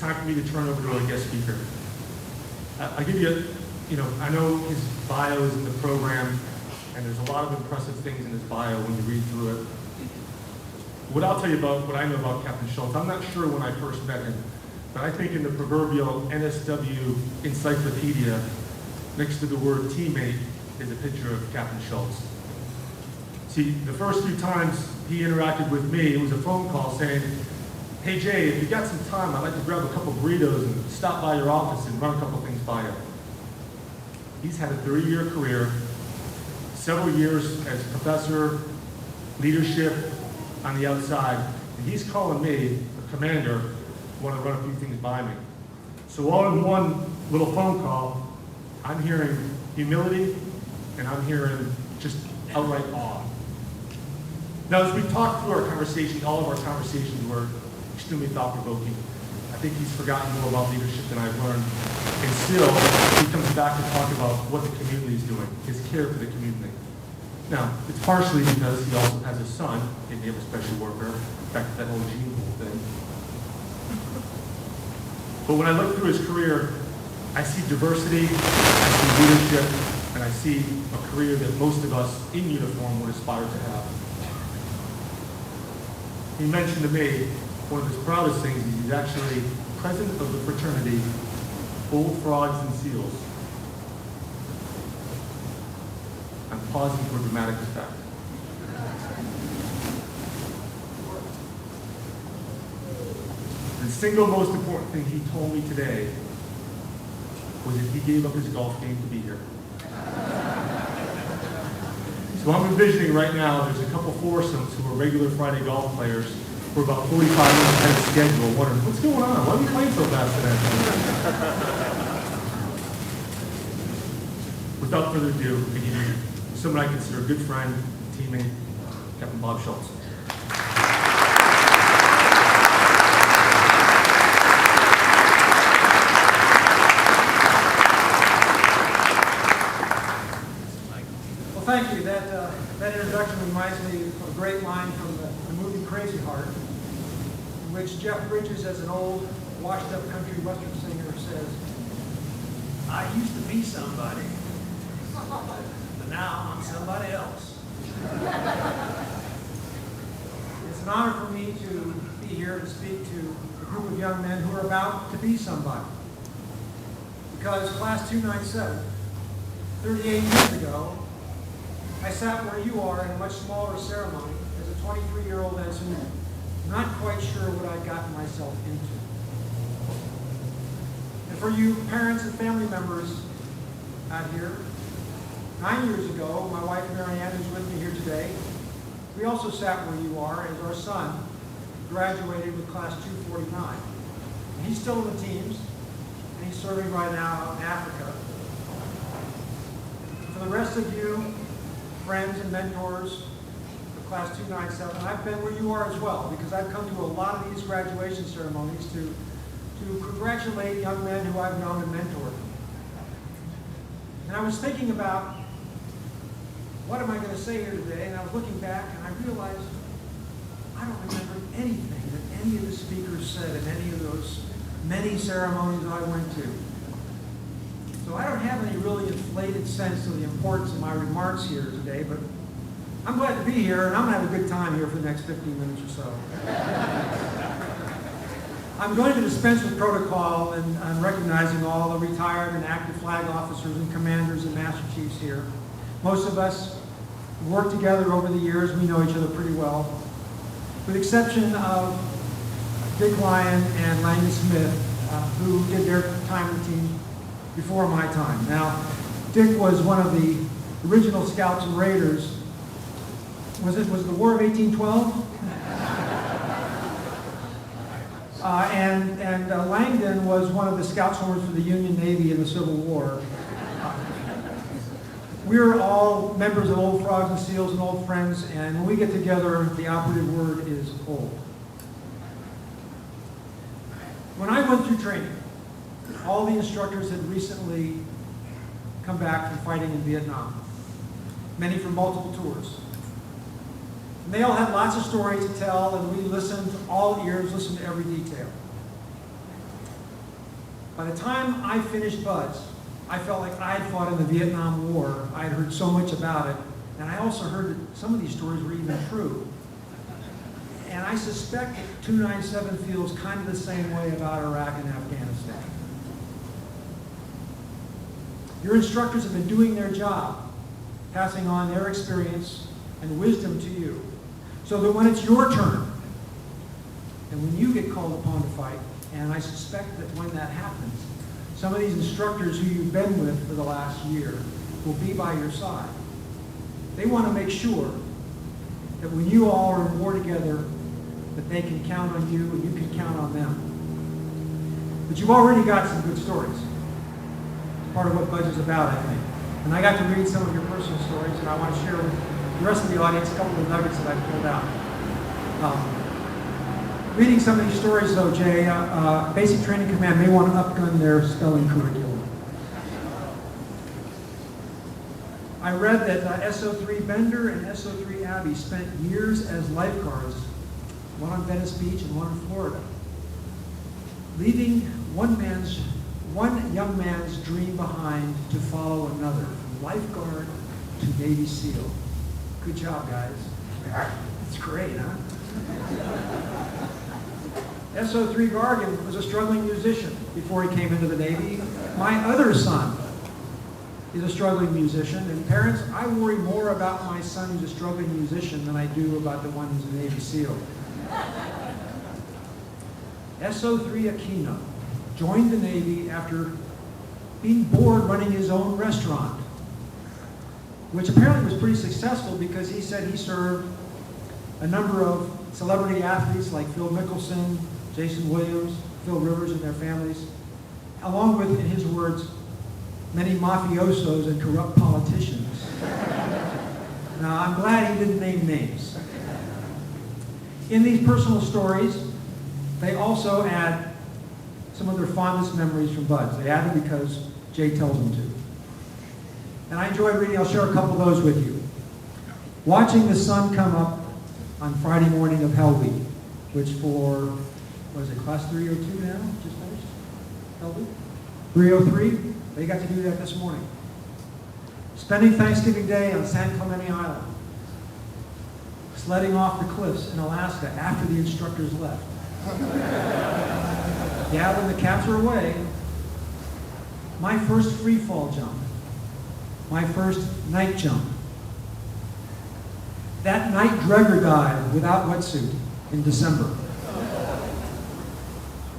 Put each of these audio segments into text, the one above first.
time for me to turn over to our guest speaker. I'll give you, I know his bio is in the program, and there's a lot of impressive things in his bio when you read through it. What I'll tell you about what I know about Captain Schultz, I'm not sure when I first met him, but I think in the proverbial NSW encyclopedia, next to the word teammate, is a picture of Captain Schultz. See, the first few times he interacted with me, it was a phone call saying, "Hey Jay, if you got some time, I'd like to grab a couple burritos and stop by your office and run a couple things by you." He's had a 30-year career, several years as professor, leadership on the outside, and he's calling me, the commander, want to run a few things by me. So all in one little phone call, I'm hearing humility and I'm hearing just outright awe. Now, as we talk through our conversation, all of our conversations were extremely thought-provoking. I think he's forgotten more about leadership than I've learned. And still, he comes back to talk about what the community is doing, his care for the community. Now, it's partially because he also has a son in naval special warfare, back to that whole gene pool thing. But when I look through his career, I see diversity, I see leadership, and I see a career that most of us in uniform would aspire to have. He mentioned to me one of his proudest things is he's actually president of the fraternity Old Frogs and Seals. I'm pausing for dramatic effect. The single most important thing he told me today was that he gave up his golf game to be here. So I'm envisioning right now there's a couple foursomes who are regular Friday golf players who are about 45 minutes ahead of schedule, wondering, what's going on? Why are we playing so fast today? Without further ado, I give you someone I consider a good friend, teammate, Captain Bob Schultz. Thank you. That introduction reminds me of a great line from the movie Crazy Heart, in which Jeff Bridges, as an old, washed-up country western singer, says, "I used to be somebody, but now I'm somebody else." It's an honor for me to be here to speak to a group of young men who are about to be somebody. Because Class 297, 38 years ago, I sat where you are in a much smaller ceremony as a 23-year-old ensign, not quite sure what I'd gotten myself into. And for you parents and family members out here, 9 years ago, my wife Marianne, who's with me here today, we also sat where you are as our son graduated with Class 249. And he's still in the teams, and he's serving right now out in Africa. And for the rest of you, friends and mentors of Class 297, I've been where you are as well, because I've come to a lot of these graduation ceremonies to congratulate young men who I've known and mentored. And I was thinking about, what am I going to say here today? And I was looking back and I realized I don't remember anything that any of the speakers said in any of those many ceremonies I went to. So I don't have any really inflated sense of the importance of my remarks here today, but I'm glad to be here, and I'm going to have a good time here for the next 15 minutes or so. I'm going to dispense with protocol, and I'm recognizing all the retired and active flag officers and commanders and master chiefs here. Most of us worked together over the years. We know each other pretty well. With the exception of Dick Lyon and Langdon Smith, who did their time in the team before my time. Now, Dick was one of the original Scouts and Raiders. Was it the War of 1812? And Langdon was one of the Scout Swords for the Union Navy in the Civil War. We're all members of Old Frogs and Seals and old friends, and when we get together, the operative word is old. When I went through training, all the instructors had recently come back from fighting in Vietnam, many from multiple tours. And they all had lots of stories to tell, and we listened, all ears, listened to every detail. By the time I finished BUDS, I felt like I had fought in the Vietnam War. I had heard so much about it, and I also heard that some of these stories were even true. And I suspect that 297 feels kind of the same way about Iraq and Afghanistan. Your instructors have been doing their job, passing on their experience and wisdom to you, so that when it's your turn, and when you get called upon to fight, and I suspect that when that happens, some of these instructors who you've been with for the last year will be by your side. They want to make sure that when you all are in war together, that they can count on you and you can count on them. But you've already got some good stories. It's part of what BUDS is about, I think. And I got to read some of your personal stories, and I want to share with the rest of the audience a couple of nuggets that I pulled out. Reading some of these stories, though, Jay, Basic Training Command may want to upgun their spelling curriculum. I read that SO3 Bender and SO3 Abby spent years as lifeguards, one on Venice Beach and one in Florida, leaving one young man's dream behind to follow another, from lifeguard to Navy SEAL. Good job, guys. That's great, huh? SO3 Gargan was a struggling musician before he came into the Navy. My other son is a struggling musician, and parents, I worry more about my son who's a struggling musician than I do about the one who's a Navy SEAL. SO3 Aquino joined the Navy after being bored running his own restaurant, which apparently was pretty successful because he said he served a number of celebrity athletes like Phil Mickelson, Jason Williams, Phil Rivers and their families, along with, in his words, many mafiosos and corrupt politicians. Now, I'm glad he didn't name names. In these personal stories, they also add some of their fondest memories from BUDS. They add them because Jay tells them to. And I enjoy reading, I'll share a couple of those with you. Watching the sun come up on Friday morning of Hell Week, which for, what is it, class 302 now? Just finished? Hell Week? 303? They got to do that this morning. Spending Thanksgiving Day on San Clemente Island. Sledding off the cliffs in Alaska after the instructors left. Yeah, when the cats were away. My first free fall jump. My first night jump. That night Dreger dive without wetsuit in December.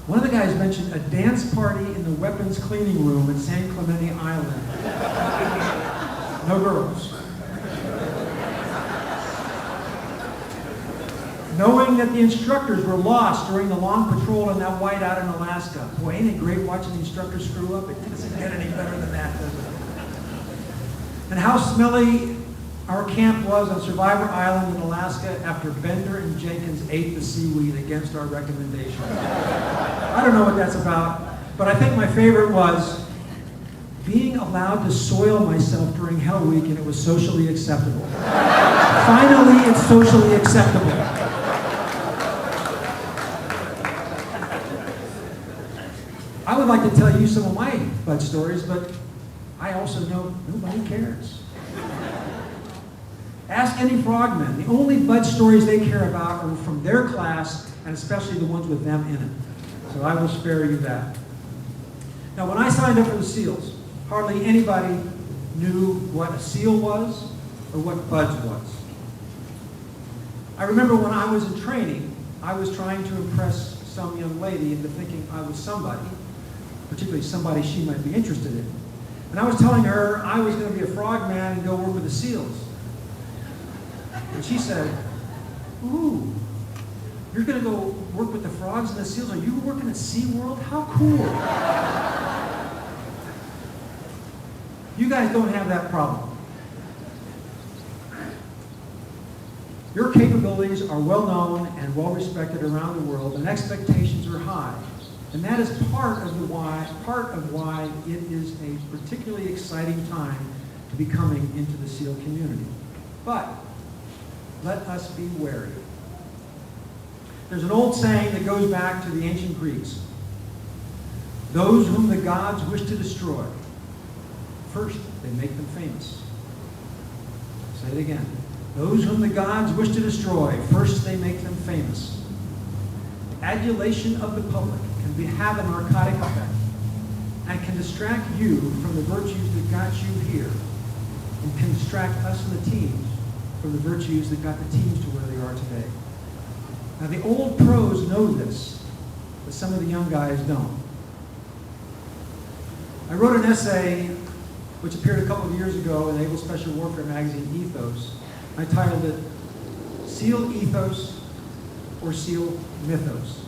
One of the guys mentioned a dance party in the weapons cleaning room at San Clemente Island. No girls. Knowing that the instructors were lost during the long patrol in that whiteout in Alaska. Boy, ain't it great watching the instructors screw up? It doesn't get any better than that, does it? And how smelly our camp was on Survivor Island in Alaska after Bender and Jenkins ate the seaweed against our recommendation. I don't know what that's about, but I think my favorite was being allowed to soil myself during Hell Week, and it was socially acceptable. Finally, it's socially acceptable. I would like to tell you some of my BUDS stories, but I also know nobody cares. Ask any frogmen. The only BUDS stories they care about are from their class, and especially the ones with them in it. So I will spare you that. Now, when I signed up for the SEALs, hardly anybody knew what a SEAL was or what BUDS was. I remember when I was in training, I was trying to impress some young lady into thinking I was somebody, particularly somebody she might be interested in. And I was telling her I was going to be a frogman and go work with the SEALs. And she said, "Ooh, you're going to go work with the frogs and the seals? Are you working at SeaWorld? How cool." You guys don't have that problem. Your capabilities are well known and well respected around the world, and expectations are high. And that is part of why it is a particularly exciting time to be coming into the SEAL community. But let us be wary. There's an old saying that goes back to the ancient Greeks. Those whom the gods wish to destroy, first they make them famous. Say it again. Those whom the gods wish to destroy, first they make them famous. The adulation of the public have a narcotic effect and can distract you from the virtues that got you here, and can distract us and the teams from the virtues that got the teams to where they are today. Now the old pros know this, but some of the young guys don't. I wrote an essay which appeared a couple of years ago in Naval Special Warfare magazine, Ethos. I titled it, SEAL Ethos or SEAL Mythos.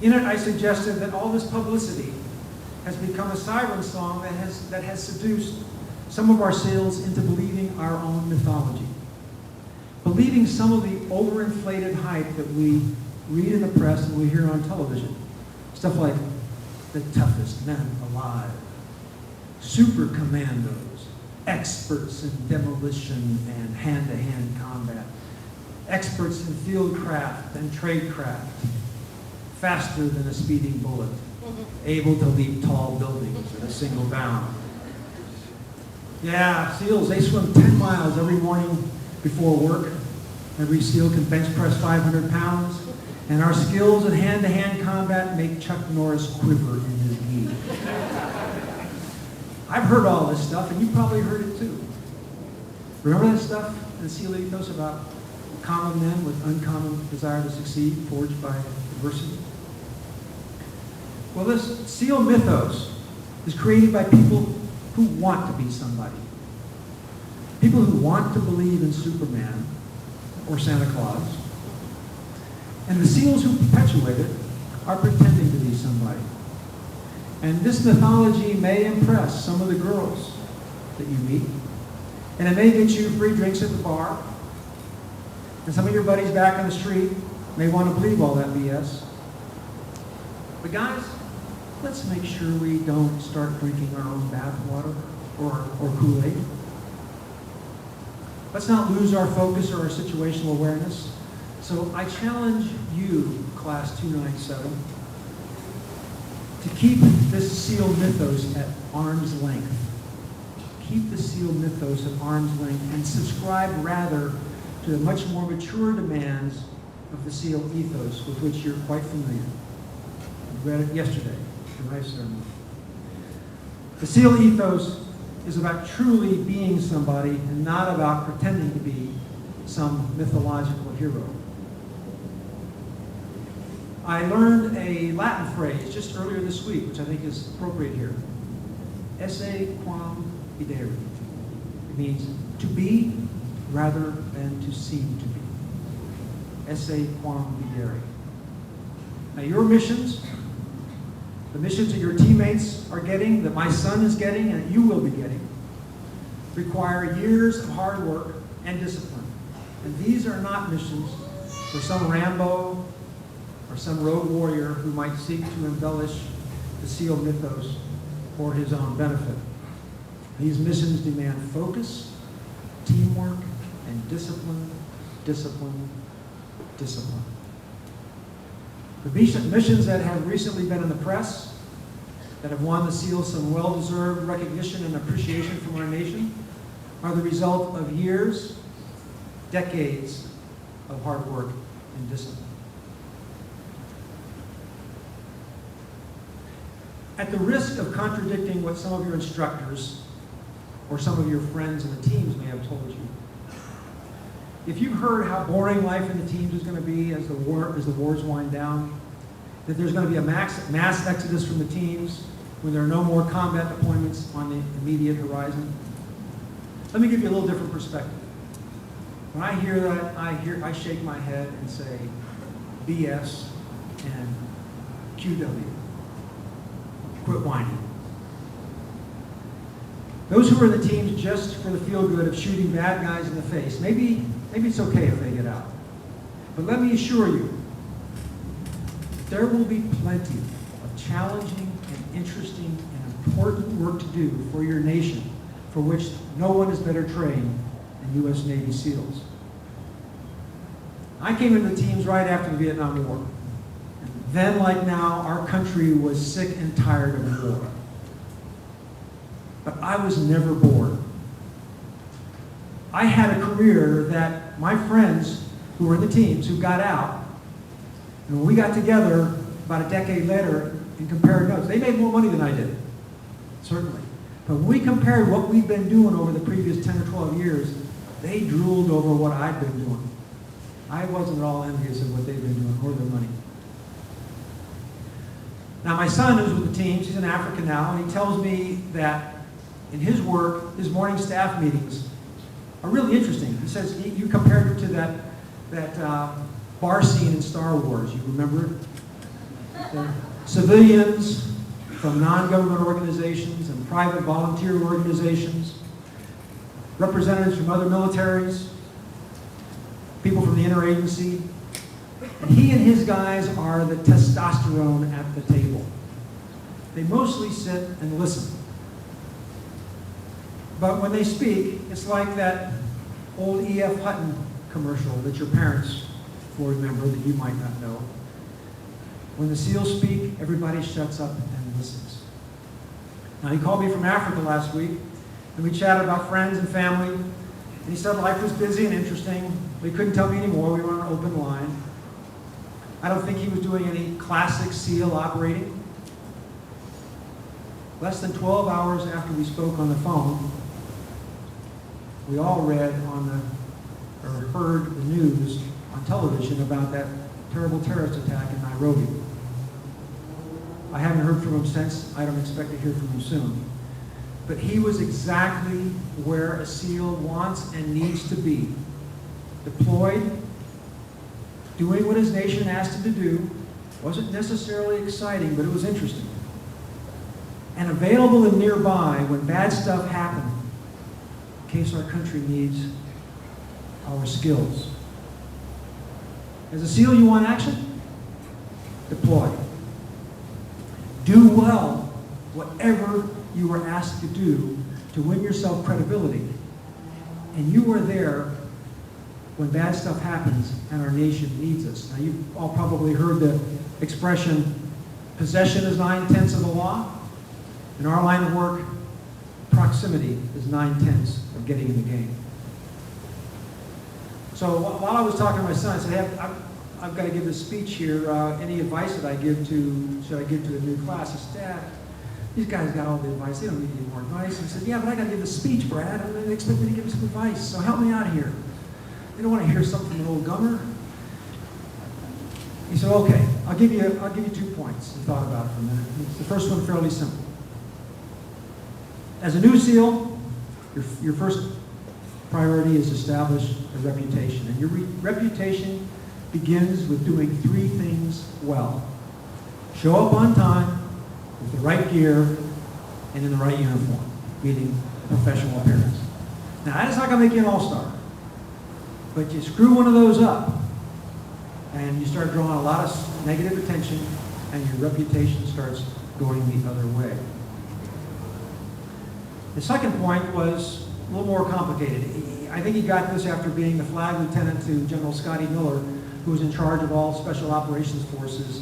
In it, I suggested that all this publicity has become a siren song that has seduced some of our SEALs into believing our own mythology. Believing some of the overinflated hype that we read in the press and we hear on television. Stuff like the toughest men alive, super commandos, experts in demolition and hand-to-hand combat, experts in field craft and tradecraft, faster than a speeding bullet, able to leap tall buildings in a single bound. Yeah, SEALs, they swim 10 miles every morning before work. Every SEAL can bench press 500 pounds. And our skills in hand-to-hand combat make Chuck Norris quiver in his knee. I've heard all this stuff, and you probably heard it too. Remember that stuff in SEAL Ethos about common men with uncommon desire to succeed, forged by adversity? Well, this SEAL mythos is created by people who want to be somebody. People who want to believe in Superman or Santa Claus. And the SEALs who perpetuate it are pretending to be somebody. And this mythology may impress some of the girls that you meet. And it may get you free drinks at the bar. And some of your buddies back on the street may want to believe all that BS. But guys, let's make sure we don't start drinking our own bathwater or Kool-Aid. Let's not lose our focus or our situational awareness. So I challenge you, Class 297, to keep this SEAL mythos at arm's length. Keep the SEAL mythos at arm's length and subscribe rather to the much more mature demands of the SEAL ethos with which you're quite familiar. You read it yesterday in my sermon. The SEAL ethos is about truly being somebody and not about pretending to be some mythological hero. I learned a Latin phrase just earlier this week, which I think is appropriate here. Esse quam videri. It means to be rather than to seem to be. Esse quam videri. Now your missions, the missions that your teammates are getting, that my son is getting, and that you will be getting, require years of hard work and discipline. And these are not missions for some Rambo or some rogue warrior who might seek to embellish the SEAL mythos for his own benefit. These missions demand focus, teamwork, and discipline, discipline, discipline. The missions that have recently been in the press, that have won the SEALs some well-deserved recognition and appreciation from our nation, are the result of years, decades of hard work and discipline. At the risk of contradicting what some of your instructors or some of your friends in the teams may have told you, if you've heard how boring life in the teams is going to be as the wars wind down, that there's going to be a mass exodus from the teams when there are no more combat deployments on the immediate horizon, let me give you a little different perspective. When I hear that, I shake my head and say, BS and QW. Quit whining. Those who are in the teams just for the feel-good of shooting bad guys in the face, maybe it's okay if they get out. But let me assure you, there will be plenty of challenging and interesting and important work to do for your nation, for which no one is better trained than U.S. Navy SEALs. I came into the teams right after the Vietnam War. And Then, like now, our country was sick and tired of war. But I was never bored. I had a career that my friends who were in the teams who got out, and when we got together about a decade later and compared notes, they made more money than I did, certainly. But when we compared what we'd been doing over the previous 10 or 12 years, they drooled over what I'd been doing. I wasn't at all envious of what they've been doing or their money. Now, my son who's with the teams, he's in Africa now, and he tells me that in his work, his morning staff meetings are really interesting. He says, you compared it to that bar scene in Star Wars. You remember it? The civilians from non-government organizations and private volunteer organizations, representatives from other militaries, people from the interagency. And he and his guys are the testosterone at the table. They mostly sit and listen. But when they speak, it's like that old E.F. Hutton commercial that your parents will remember that you might not know. When the SEALs speak, everybody shuts up and listens. Now, he called me from Africa last week, and we chatted about friends and family. And he said life was busy and interesting, but he couldn't tell me anymore. We were on an open line. I don't think he was doing any classic SEAL operating. Less than 12 hours after we spoke on the phone, we all read or heard the news on television about that terrible terrorist attack in Nairobi. I haven't heard from him since. I don't expect to hear from him soon. But he was exactly where a SEAL wants and needs to be. Deployed, doing what his nation asked him to do. Wasn't necessarily exciting, but it was interesting. And available and nearby when bad stuff happened, in case our country needs our skills. As a SEAL, you want action? Deploy. Do well whatever you were asked to do to win yourself credibility. And you are there when bad stuff happens and our nation needs us. Now, you've all probably heard the expression, possession is 9/10 of the law. In our line of work, proximity is 9/10 of getting in the game. So while I was talking to my son, I said, hey, I've got to give this speech here. Any advice that should I give to the new class? He said, Dad, these guys got all the advice. They don't need any more advice. He said, yeah, but I got to give the speech, Brad. They expect me to give you some advice. So help me out here. They don't want to hear something from an old gunner. He said, okay, I'll give you 2 points. He thought about it for a minute. The first one fairly simple. As a new SEAL, your first priority is to establish a reputation. And your reputation begins with doing 3 things well. Show up on time with the right gear and in the right uniform, meaning professional appearance. Now, that's not going to make you an all-star. But you screw one of those up, and you start drawing a lot of negative attention, and your reputation starts going the other way. The second point was a little more complicated. I think he got this after being the flag lieutenant to General Scotty Miller, who was in charge of all special operations forces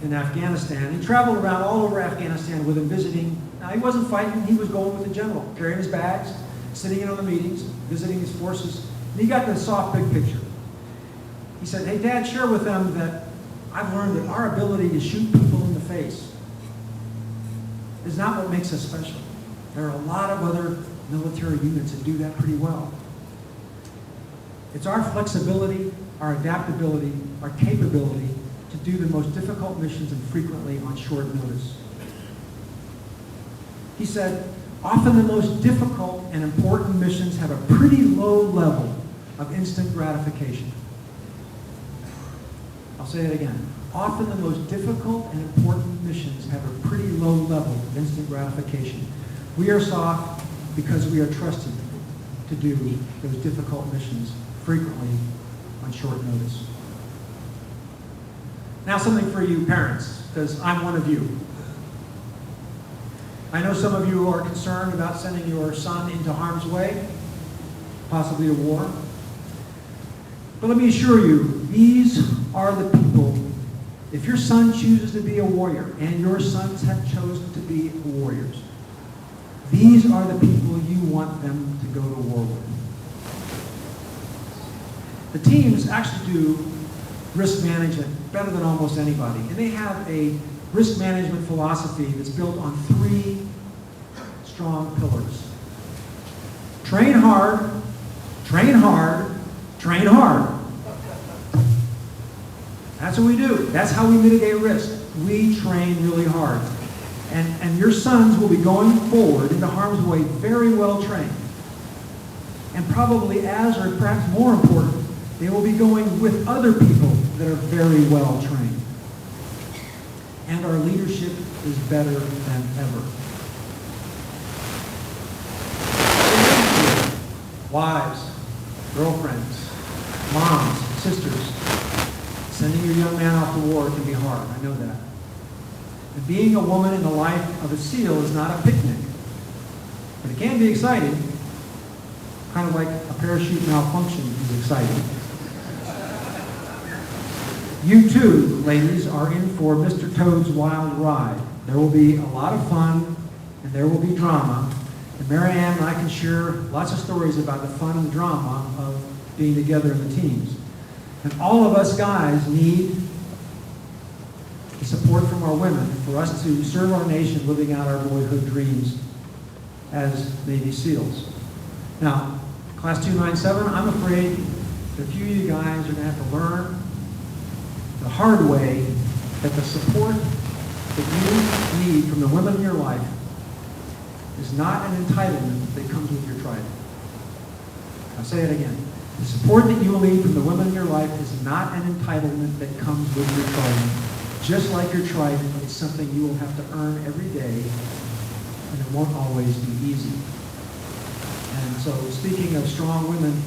in Afghanistan. He traveled around all over Afghanistan with him, visiting. Now, he wasn't fighting, he was going with the general, carrying his bags, sitting in on the meetings, visiting his forces. And he got the soft, big picture. He said, hey, Dad, share with them that I've learned that our ability to shoot people in the face is not what makes us special. There are a lot of other military units that do that pretty well. It's our flexibility, our adaptability, our capability to do the most difficult missions and frequently on short notice. He said, often the most difficult and important missions have a pretty low level of instant gratification. I'll say it again. Often the most difficult and important missions have a pretty low level of instant gratification. We are soft because we are trusted to do those difficult missions frequently on short notice. Now something for you parents, because I'm one of you. I know some of you are concerned about sending your son into harm's way, possibly to war. But let me assure you, these are the people If your son chooses to be a warrior, and your sons have chosen to be warriors, these are the people you want them to go to war with. The teams actually do risk management better than almost anybody. And they have a risk management philosophy that's built on 3 strong pillars. Train hard, train hard, train hard. That's what we do. That's how we mitigate risk. We train really hard. And your sons will be going forward into harm's way very well trained. And probably as, or perhaps more important, they will be going with other people that are very well trained. And our leadership is better than ever. Wives, girlfriends, moms, sisters, sending your young man off to war can be hard. I know that. And being a woman in the life of a SEAL is not a picnic. But it can be exciting. Kind of like a parachute malfunction is exciting. You too, ladies, are in for Mr. Toad's wild ride. There will be a lot of fun, and there will be drama. And Mary Ann and I can share lots of stories about the fun and drama of being together in the teams. And all of us guys need the support from our women for us to serve our nation living out our boyhood dreams as Navy SEALs. Now, Class 297, I'm afraid that a few of you guys are going to have to learn the hard way that the support that you need from the women in your life is not an entitlement that comes with your trident. I'll say it again. The support that you will need from the women in your life is not an entitlement that comes with your trident. Just like your trident, it's something you will have to earn every day, and it won't always be easy. And so, speaking of strong women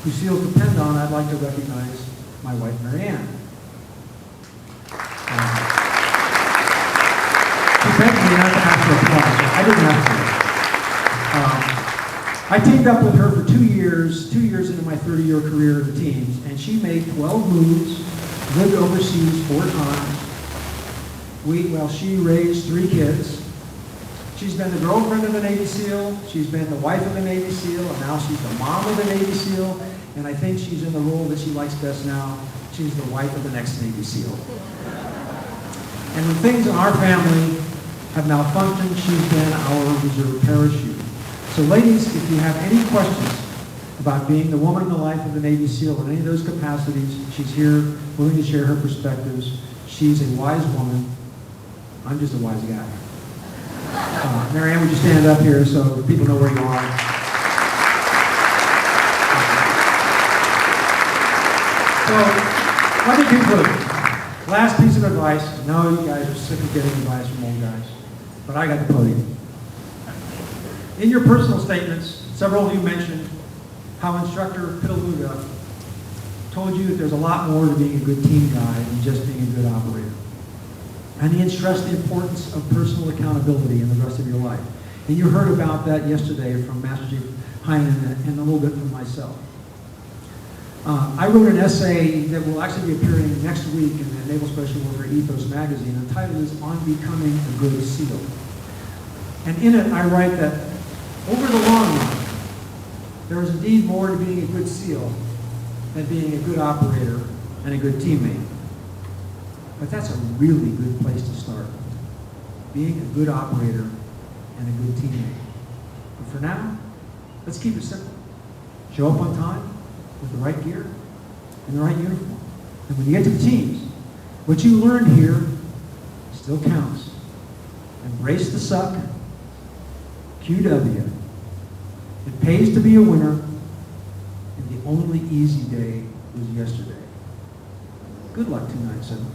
who SEALs depend on, I'd like to recognize my wife, Mary Ann. She begged me not to ask for applause, so I didn't ask for it. I teamed up with her for 2 years into my 30-year career in the teams, and she made 12 moves, lived overseas 4 times. She raised 3 kids. She's been the girlfriend of the Navy SEAL, she's been the wife of the Navy SEAL, and now she's the mom of the Navy SEAL, and I think she's in the role that she likes best now. She's the wife of the next Navy SEAL. And when things in our family have malfunctioned, she's been our reserve parachute. So ladies, if you have any questions about being the woman in the life of the Navy SEAL in any of those capacities, she's here willing to share her perspectives. She's a wise woman. I'm just a wise guy. Mary Ann, would you stand up here so people know where you are? So, let me conclude. Last piece of advice. I know you guys are sick of getting advice from old guys, but I got the podium. In your personal statements, several of you mentioned how Instructor Pitaluga told you that there's a lot more to being a good team guy than just being a good operator. And he stressed the importance of personal accountability in the rest of your life. And you heard about that yesterday from Master Chief Heinen and a little bit from myself. I wrote an essay that will actually be appearing next week in the Naval Special Warfare Ethos magazine. The title is On Becoming a Good SEAL. And in it, I write that over the long run, there is indeed more to being a good SEAL than being a good operator and a good teammate. But that's a really good place to start. Being a good operator and a good teammate. But for now, let's keep it simple. Show up on time with the right gear and the right uniform. And when you get to the teams, what you learned here still counts. Embrace the suck. QW. It pays to be a winner, and the only easy day was yesterday. Good luck, 297.